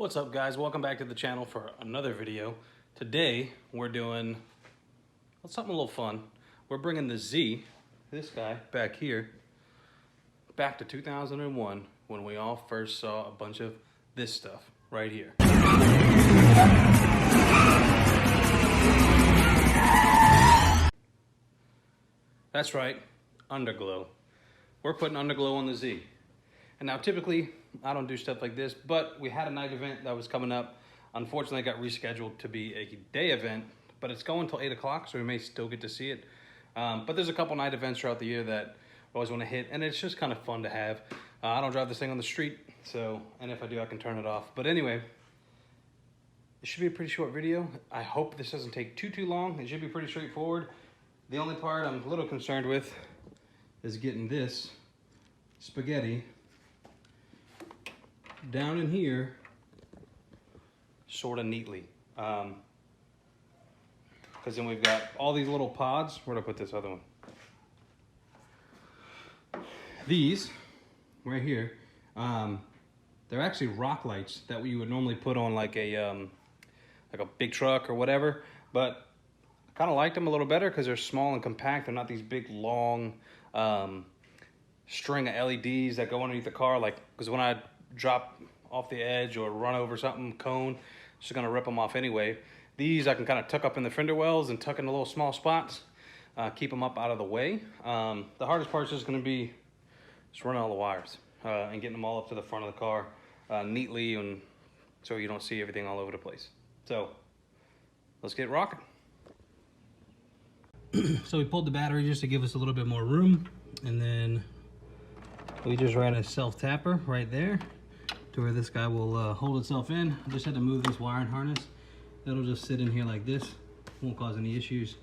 What's up, guys? Welcome back to the channel for another video. Today we're doing something a little fun. We're bringing the Z, this guy back here, back to 2001 when we all first saw a bunch of this stuff right here. That's right, UnderGlow. We're putting UnderGlow on the Z. And now typically I don't do stuff like this, but we had a night event that was coming up. Unfortunately, it got rescheduled to be a day event, but it's going till 8 o'clock, so we may still get to see it. But there's a couple night events throughout the year that I always want to hit, and it's just kind of fun to have. I don't drive this thing on the street, and if I do, I can turn it off. But anyway, it should be a pretty short video. I hope this doesn't take too long. It should be pretty straightforward. The only part I'm a little concerned with is getting this spaghetti down in here sort of neatly, because then we've got all these little pods. Where'd I put this other one? These right here, they're actually rock lights that you would normally put on like a big truck or whatever, but I kind of liked them a little better because they're small and compact. They're not these big long string of LEDs that go underneath the car, like, because when I drop off the edge or run over something, cone, it's just gonna rip them off anyway. These I can kind of tuck up in the fender wells and tuck in the little small spots, keep them up out of the way. The hardest part is just gonna be just running all the wires and getting them all up to the front of the car neatly, and so you don't see everything all over the place. So let's get rocking. So we pulled the battery just to give us a little bit more room, and then we just ran a self-tapper right there to where this guy will hold itself in. I just had to move this wiring harness. It'll just sit in here like this. Won't cause any issues.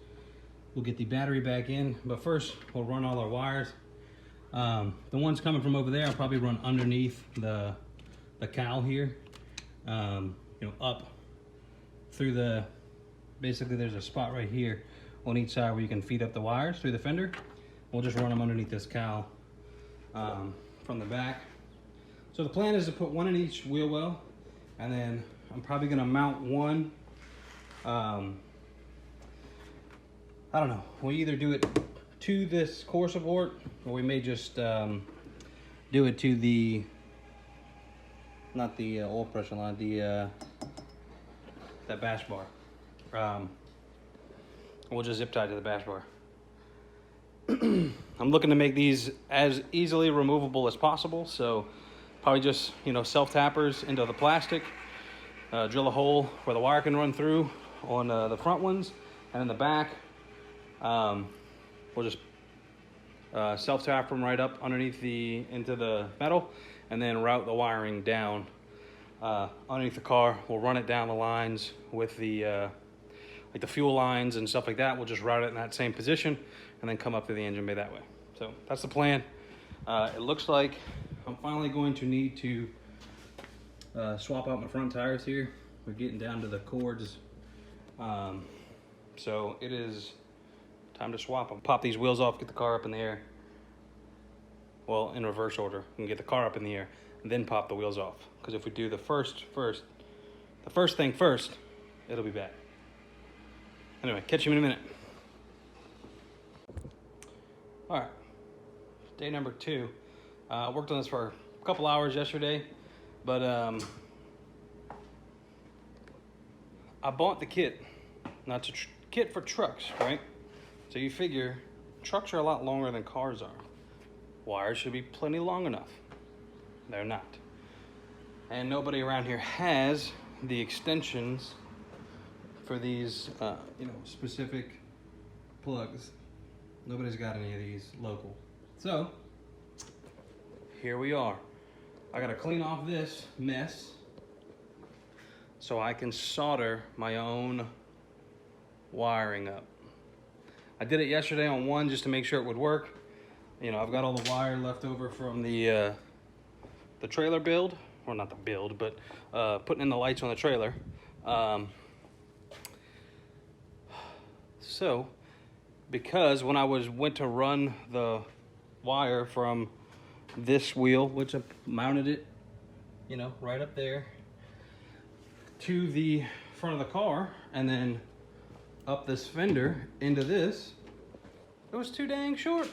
We'll get the battery back in, but first we'll run all our wires. The ones coming from over there, I'll probably run underneath the cowl here, up through the, basically there's a spot right here on each side where you can feed up the wires through the fender. We'll just run them underneath this cowl from the back. So the plan is to put one in each wheel well, and then I'm probably gonna mount one. I don't know, we either do it to this core support, or we may just do it to the, not the oil pressure line, that bash bar. We'll just zip tie to the bash bar. I'm looking to make these as easily removable as possible, so probably just, self-tappers into the plastic, drill a hole where the wire can run through on the front ones, and in the back, we'll just self-tap them right up underneath into the metal, and then route the wiring down underneath the car. We'll run it down the lines with the like the fuel lines and stuff like that. We'll just route it in that same position and then come up to the engine bay that way. So that's the plan. It looks like I'm finally going to need to swap out my front tires here. We're getting down to the cords. So it is time to swap them. Pop these wheels off, get the car up in the air. Well, in reverse order. And get the car up in the air, and then pop the wheels off. Because if we do the first thing first, it'll be bad. Anyway, catch you in a minute. All right, day number 2. I worked on this for a couple hours yesterday, but I bought the kit. Now it's a kit for trucks, right? So you figure trucks are a lot longer than cars are. Wires should be plenty long enough. They're not. And nobody around here has the extensions for these, specific plugs. Nobody's got any of these local. So here we are. I gotta clean off this mess so I can solder my own wiring up. I did it yesterday on one just to make sure it would work. I've got all the wire left over from the trailer build, or not the build, but putting in the lights on the trailer. So, because when I went to run the wire from this wheel, which I mounted it, right up there, to the front of the car and then up this fender into this, it was too dang short.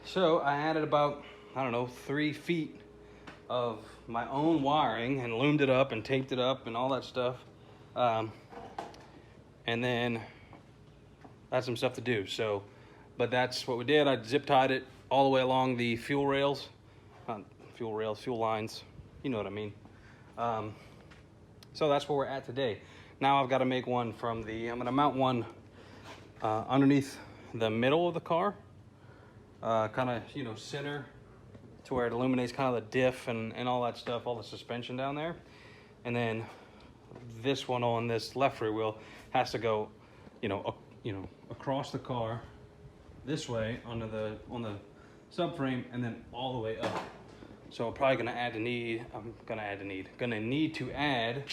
So I added about, I don't know, 3 feet of my own wiring and loomed it up and taped it up and all that stuff. And then that's some stuff to do. So, but that's what we did. I zip tied it all the way along the fuel rails, not fuel rails, fuel lines. You know what I mean. So that's where we're at today. Now I've got to make one from the, I'm gonna mount one underneath the middle of the car, kind of, you know, center to where it illuminates kind of the diff and all that stuff, all the suspension down there. And then this one on this left rear wheel has to go, you know, across the car this way on the subframe and then all the way up. So I'm probably gonna need to add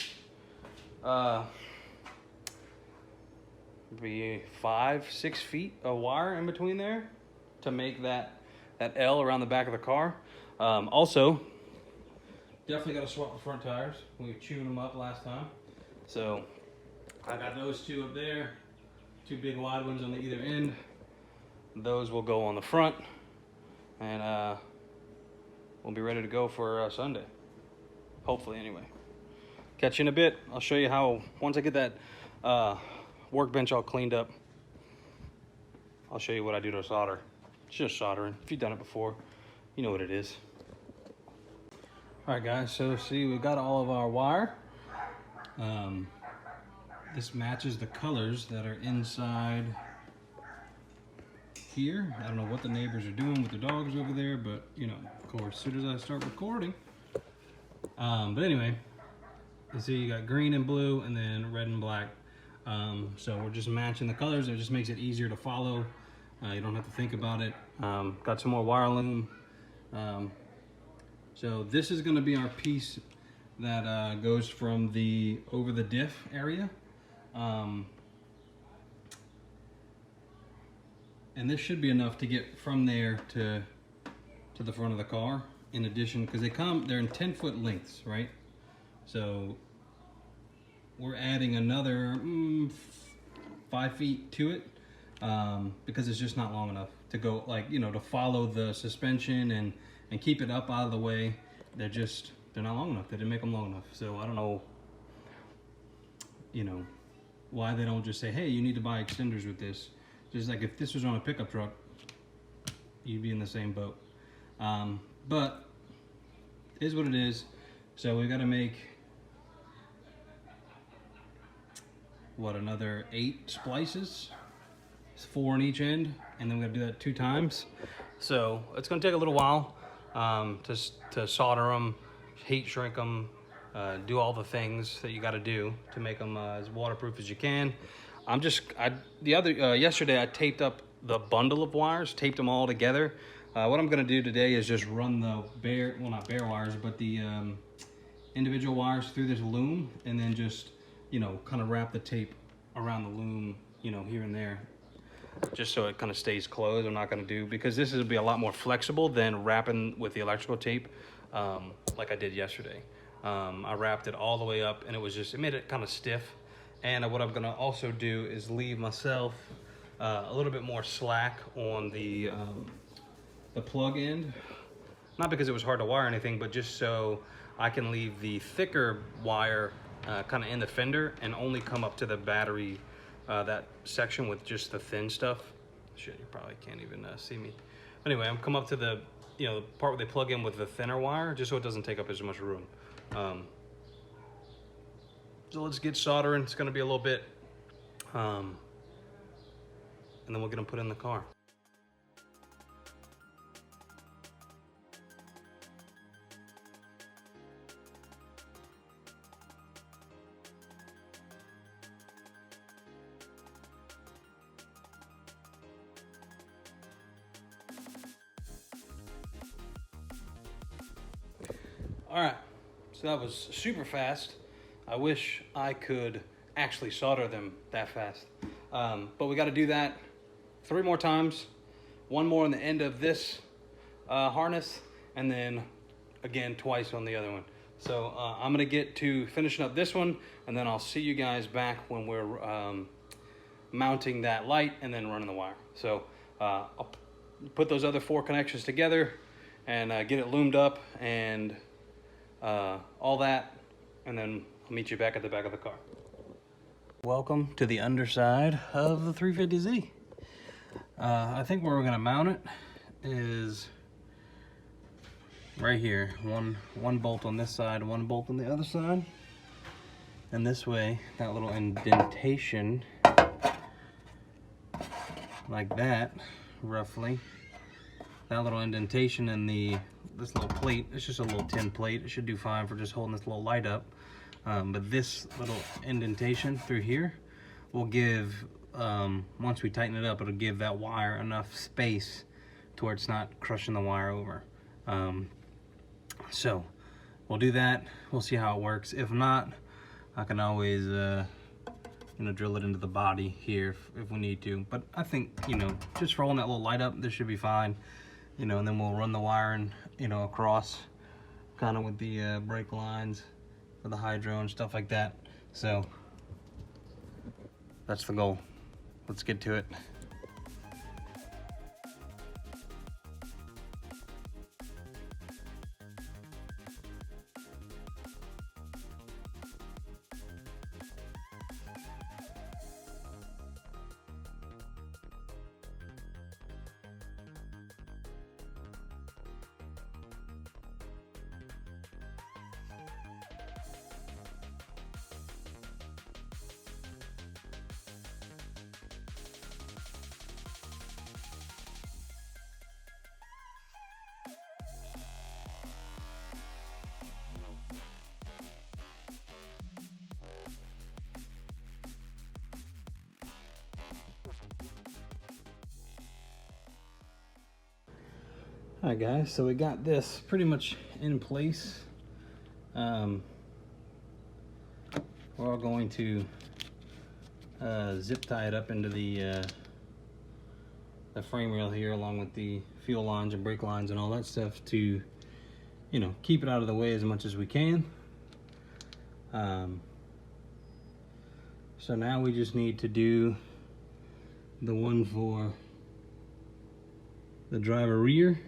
maybe 5-6 feet of wire in between there to make that L around the back of the car. Also, definitely got to swap the front tires. We were chewing them up last time. So I got those 2 up there, 2 big wide ones on the either end. Those will go on the front, and we'll be ready to go for Sunday. Hopefully, anyway. Catch you in a bit. I'll show you how, once I get that workbench all cleaned up, I'll show you what I do to solder. It's just soldering. If you've done it before, you know what it is. All right, guys, so see, we've got all of our wire. This matches the colors that are inside here. I don't know what the neighbors are doing with the dogs over there, but you know, of course, as soon as I start recording. But anyway, you see you got green and blue and then red and black. So we're just matching the colors. It just makes it easier to follow. You don't have to think about it. Got some more wire loom. So this is going to be our piece that goes from the over the diff area. And this should be enough to get from there to the front of the car. In addition, because they're in 10-foot lengths, right? So we're adding another 5 feet to it because it's just not long enough to go, like, you know, to follow the suspension and keep it up out of the way. They're not long enough. They didn't make them long enough. So I don't know, you know, why they don't just say, hey, you need to buy extenders with this. Just like if this was on a pickup truck, you'd be in the same boat. But it is what it is. So we got to make, what, another 8 splices? It's 4 on each end, and then we got to do that 2 times. So it's going to take a little while to solder them, heat shrink them, do all the things that you got to do to make them as waterproof as you can. Yesterday I taped up the bundle of wires, taped them all together. What I'm going to do today is just run the not bare wires, but the individual wires through this loom, and then just, you know, kind of wrap the tape around the loom, you know, here and there, just so it kind of stays closed. I'm not going to do, because this will be a lot more flexible than wrapping with the electrical tape like I did yesterday. I wrapped it all the way up, and it made it kind of stiff. And what I'm going to also do is leave myself a little bit more slack on the plug end. Not because it was hard to wire anything, but just so I can leave the thicker wire kind of in the fender and only come up to the battery, that section with just the thin stuff. Shit, you probably can't even see me. Anyway, I'm come up to the, you know, the part where they plug in with the thinner wire, just so it doesn't take up as much room. So let's get soldering. It's going to be a little bit, and then we'll get them put in the car. All right, so that was super fast. I wish I could actually solder them that fast. But we got to do that 3 more times. 1 more on the end of this harness, and then again twice on the other one. So I'm gonna get to finishing up this one, and then I'll see you guys back when we're mounting that light and then running the wire. So I'll put those other 4 connections together and get it loomed up and all that, and then I'll meet you back at the back of the car. Welcome to the underside of the 350Z. I think where we're gonna mount it is right here. One bolt on this side, 1 bolt on the other side. And this way, that little indentation, like that, roughly. That little indentation in this little plate, it's just a little tin plate. It should do fine for just holding this little light up. But this little indentation through here will give, once we tighten it up, it'll give that wire enough space to where it's not crushing the wire over. So we'll do that. We'll see how it works. If not, I can always drill it into the body here if we need to. But I think, just for holding that little light up, this should be fine. And then we'll run the wiring, across, kind of with the brake lines for the hydro and stuff like that. So that's the goal. Let's get to it. Alright guys, so we got this pretty much in place. We're all going to zip tie it up into the frame rail here, along with the fuel lines and brake lines and all that stuff, to keep it out of the way as much as we can. So now we just need to do the one for the driver rear.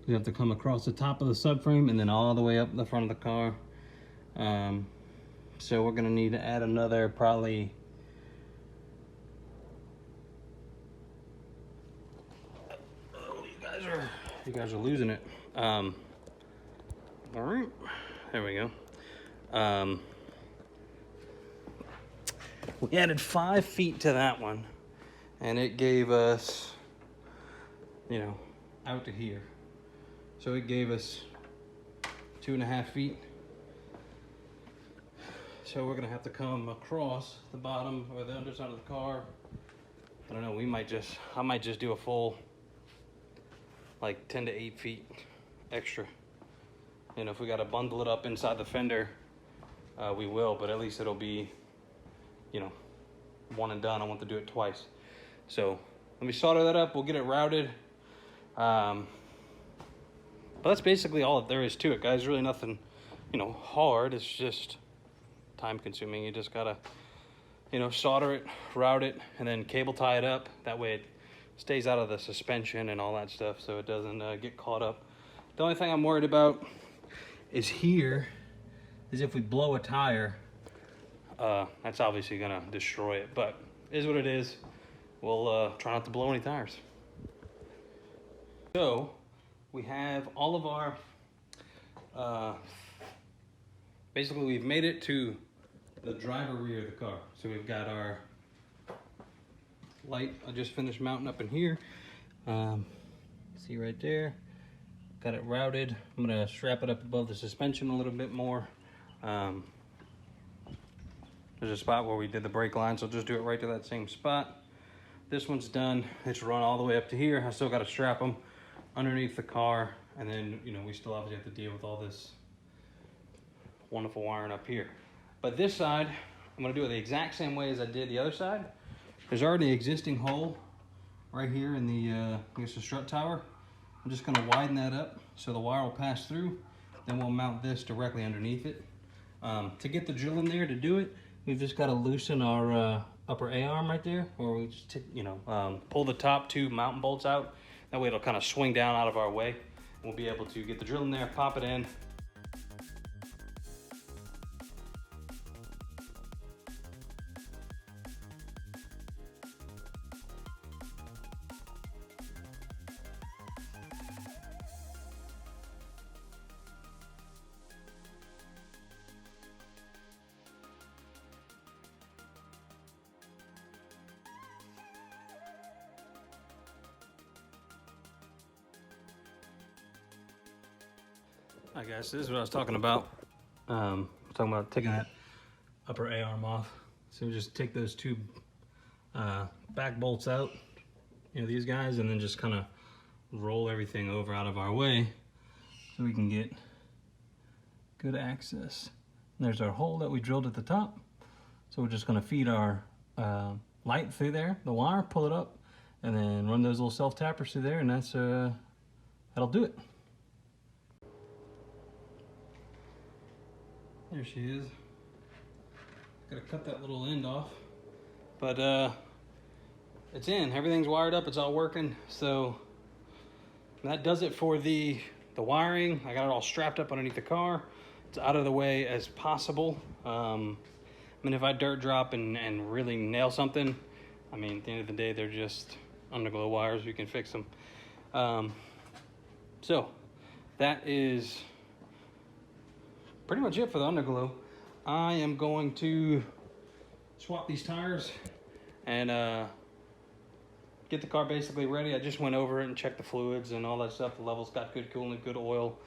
We have to come across the top of the subframe and then all the way up the front of the car. So we're gonna need to add another probably you guys are losing it. All right, there we go. We added 5 feet to that one, and it gave us, out to here. So it gave us 2.5 feet. So we're gonna have to come across the bottom or the underside of the car. I don't know, I might just do a full, like 10 to 8 feet extra. If we gotta bundle it up inside the fender, we will, but at least it'll be, one and done. I want to do it twice. So let me solder that up, we'll get it routed. But that's basically all that there is to it, guys. Really nothing, hard. It's just time consuming. You just gotta, solder it, route it, and then cable tie it up. That way it stays out of the suspension and all that stuff, so it doesn't get caught up. The only thing I'm worried about is here, is if we blow a tire, that's obviously gonna destroy it, but it is what it is. We'll try not to blow any tires. So we have all of our, basically we've made it to the driver rear of the car. So we've got our light, I just finished mounting up in here. See right there, got it routed. I'm gonna strap it up above the suspension a little bit more. There's a spot where we did the brake line, so just do it right to that same spot. This one's done. It's run all the way up to here. I still got to strap them underneath the car, and then we still obviously have to deal with all this wonderful wiring up here. But this side, I'm gonna do it the exact same way as I did the other side. There's already an existing hole right here in the, I guess the strut tower. I'm just gonna widen that up so the wire will pass through, Then we'll mount this directly underneath it. To get the drill in there to do it, we've just got to loosen our upper A-arm right there, or we just pull the top 2 mountain bolts out. That way it'll kind of swing down out of our way. We'll be able to get the drill in there, pop it in. Alright guys, so this is what I was talking about. Talking about taking that upper A-arm off. So we just take those 2 back bolts out, these guys, and then just kind of roll everything over out of our way so we can get good access. And there's our hole that we drilled at the top. So we're just going to feed our light through there, the wire, pull it up, and then run those little self-tappers through there, and that'll do it. There she is. Gotta cut that little end off. But it's in. Everything's wired up. It's all working. So that does it for the wiring. I got it all strapped up underneath the car. It's out of the way as possible. I mean, if I dirt drop and really nail something, I mean, at the end of the day, they're just UnderGlow wires. You can fix them. So that is pretty much it for the UnderGlow. I am going to swap these tires and get the car basically ready. I just went over it and checked the fluids and all that stuff. The levels got good coolant, good oil,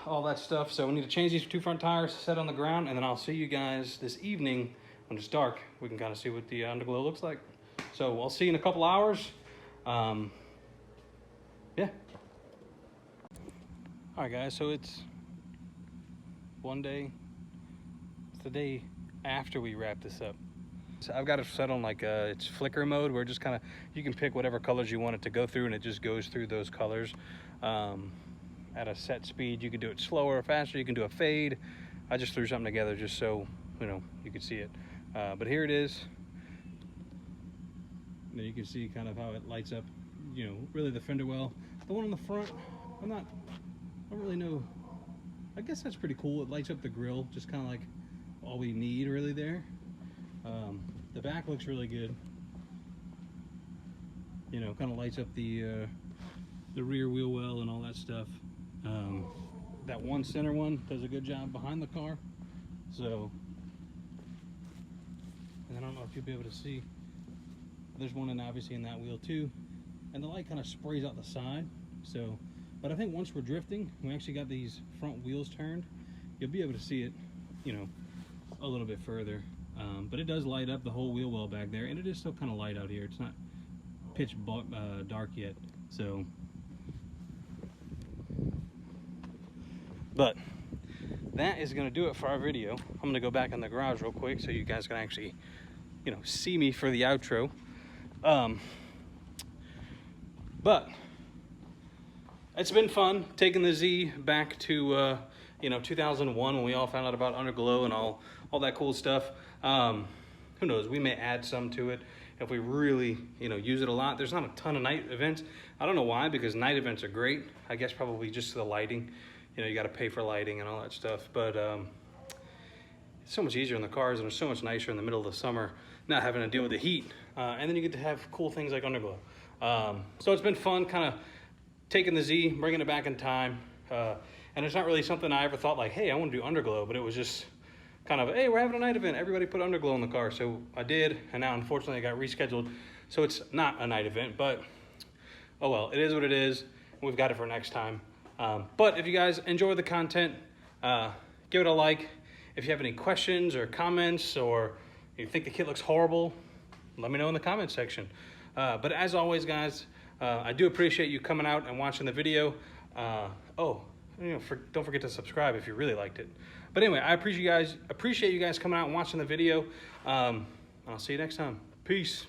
all that stuff. So we need to change these 2 front tires, set on the ground, and then I'll see you guys this evening when it's dark. We can kind of see what the UnderGlow looks like. So I'll see you in a couple hours. Yeah. All right guys, so it's one day, it's the day after we wrap this up. So I've got it set on like it's flicker mode, where just kind of, you can pick whatever colors you want it to go through and it just goes through those colors at a set speed. You can do it slower or faster, you can do a fade. I just threw something together just so, you could see it. But here it is. And then you can see kind of how it lights up, really the fender well. The one on the front, I don't really know. I guess that's pretty cool. It lights up the grill, just kind of like all we need really there. The back looks really good. Kind of lights up the rear wheel well and all that stuff. That one center one does a good job behind the car. So, and I don't know if you'll be able to see. There's one obviously in that wheel too. And the light kind of sprays out the side. So, but I think once we're drifting, we actually got these front wheels turned, you'll be able to see it, a little bit further. But it does light up the whole wheel well back there, and it is still kind of light out here. It's not pitch dark yet. So, but that is going to do it for our video. I'm going to go back in the garage real quick so you guys can actually, see me for the outro. But it's been fun taking the Z back to 2001 when we all found out about UnderGlow and all that cool stuff. Who knows, we may add some to it if we really use it a lot. There's not a ton of night events. I don't know why, because night events are great. I guess probably just the lighting. You got to pay for lighting and all that stuff. But it's so much easier in the cars, and it's so much nicer in the middle of the summer not having to deal with the heat. And then you get to have cool things like UnderGlow. So it's been fun kind of taking the Z, bringing it back in time. And it's not really something I ever thought like, hey, I want to do UnderGlow, but it was just kind of, hey, we're having a night event. Everybody put UnderGlow in the car. So I did, and now unfortunately it got rescheduled. So it's not a night event, but oh well, it is what it is. We've got it for next time. But if you guys enjoy the content, give it a like. If you have any questions or comments, or you think the kit looks horrible, let me know in the comment section. But as always, guys, I do appreciate you coming out and watching the video. Don't forget to subscribe if you really liked it. But anyway, I appreciate you guys coming out and watching the video. I'll see you next time. Peace.